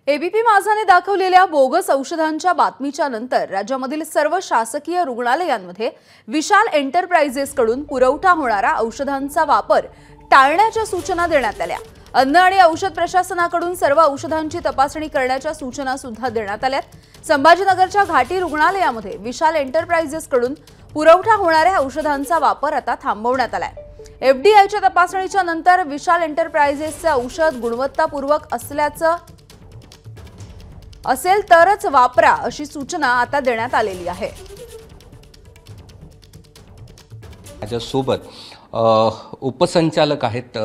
ABP माझाने दाखवलेल्या bogus औषधांच्या बातमीच्या नंतर राज्यामधील सर्व शासकीय रुग्णालयांमध्ये विशाल एंटरप्राइजेसकडून पुरवठा होणारा औषधांचा वापर टाळण्याच्या सूचना देण्यात आल्या। अन्न आणि औषध प्रशासनाकडून सर्व औषधांची तपासणी करण्याच्या सूचना सुद्धा देण्यात आल्यात। संभाजीनगरच्या घाटी रुग्णालयामध्ये विशाल एंटरप्राइजेसकडून पुरवठा होणाऱ्या औषधांचा वापर आता थांबवण्यात आलाय। एफडीआयच्या तपासणीच्या नंतर विशाल एंटरप्राइजेसचे औषध गुणवत्तापूर्वक असेल तरच वापरा अशी सूचना आता देण्यात आलेली आहे। माझ्यासोबत उपसंचालक आहेत,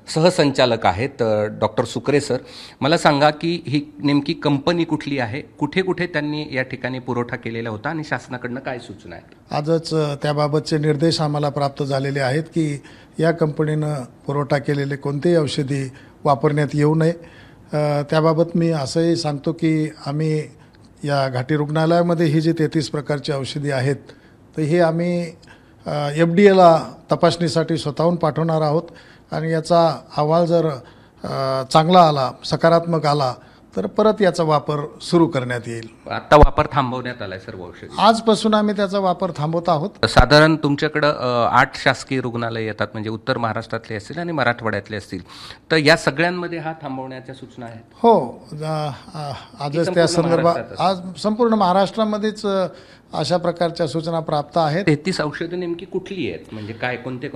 सहसंचालक आहेत डॉक्टर सुकरे सर। मला सांगा की ही नेमकी कंपनी कुठली आहे, कुठे कुठे त्यांनी या ठिकाणी पुरवठा केलेला होता आणि शासनाकडून काय सूचना आहेत? आजच त्याबाबतचे निर्देश आम्हाला प्राप्त झालेले आहेत की या कंपनीनं पुरवठा केलेले कोणतेही औषधी वापरण्यात येऊ नये। त्याबाबत मी असंही सांगतो की आम्ही या घाटी रुग्णालयामध्ये ही जी 33 प्रकारची औषधी आहेत तर हे आम्ही एफडीएला तपासणीसाठी स्वतःहून पाठवणार आहोत आणि याचा अहवाल जर चांगला आला, सकारात्मक आला तर परत याचा वापर सुरू करण्यात येईल। आता वापर थांबवण्यात आलाय सर्व औषधी, आजपासून आम्ही त्याचा वापर थांबवत आहोत। साधारण तुमच्याकडे 8 शासकीय रुग्णालय येतात, म्हणजे उत्तर महाराष्ट्रातले असतील आणि मराठवाड्यातले असतील, तर या सगळ्यांमध्ये हा थांबवण्याच्या सूचना आहेत? हो, आजच त्या संदर्भात आज संपूर्ण महाराष्ट्रामध्येच अशा प्रकारच्या सूचना प्राप्त आहेत। 33 औषधे नेमकी कुठली आहेत, म्हणजे काय कोणते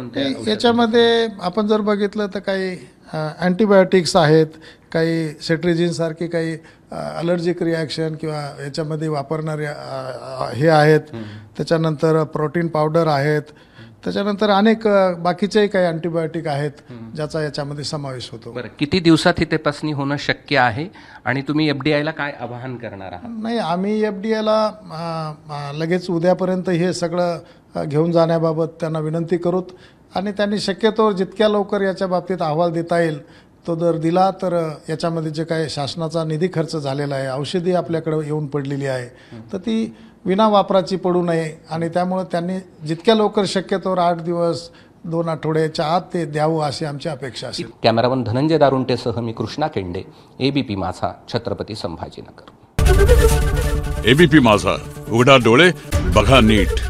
याच्यामध्ये आपण जर बघितलं तर काही अँटीबायोटिक्स आहेत, काही सेट्रिजिन सारखे काही अलर्जिक रिॲक्शन किंवा याच्यामध्ये वापरणारे हे आहेत, त्याच्यानंतर प्रोटीन पावडर आहेत, त्याच्यानंतर अनेक बाकीचेही काही अँटीबायोटिक आहेत ज्याचा याच्यामध्ये समावेश होतो। बरं, किती दिवसात ही तपासणी होणं शक्य आहे आणि तुम्ही एफडीआयला काय आवाहन करणार आहात? नाही, आम्ही एफडीआयला लगेच उद्यापर्यंत हे सगळं घेऊन जाण्याबाबत त्यांना विनंती करूत आणि त्यांनी शक्यतो जितक्या लवकर याच्या बाबतीत अहवाल देता येईल तो जर दिला तर याच्यामध्ये जे काही शासनाचा निधी खर्च झालेला आहे, औषधी आपल्याकडे येऊन पडलेली आहे तर ती विना वापराची पडू नये आणि त्यामुळे त्यांनी जितक्या लवकर शक्यतोवर 8 दिवस 2 आठवड्याच्या आत ते द्यावं अशी आमची अपेक्षा असेल। कॅमेरामन धनंजय दारुंटेसह मी कृष्णा केंडे, एबीपी माझा, छत्रपती संभाजीनगर। एबीपी माझा, उघडा डोळे बघा नीट।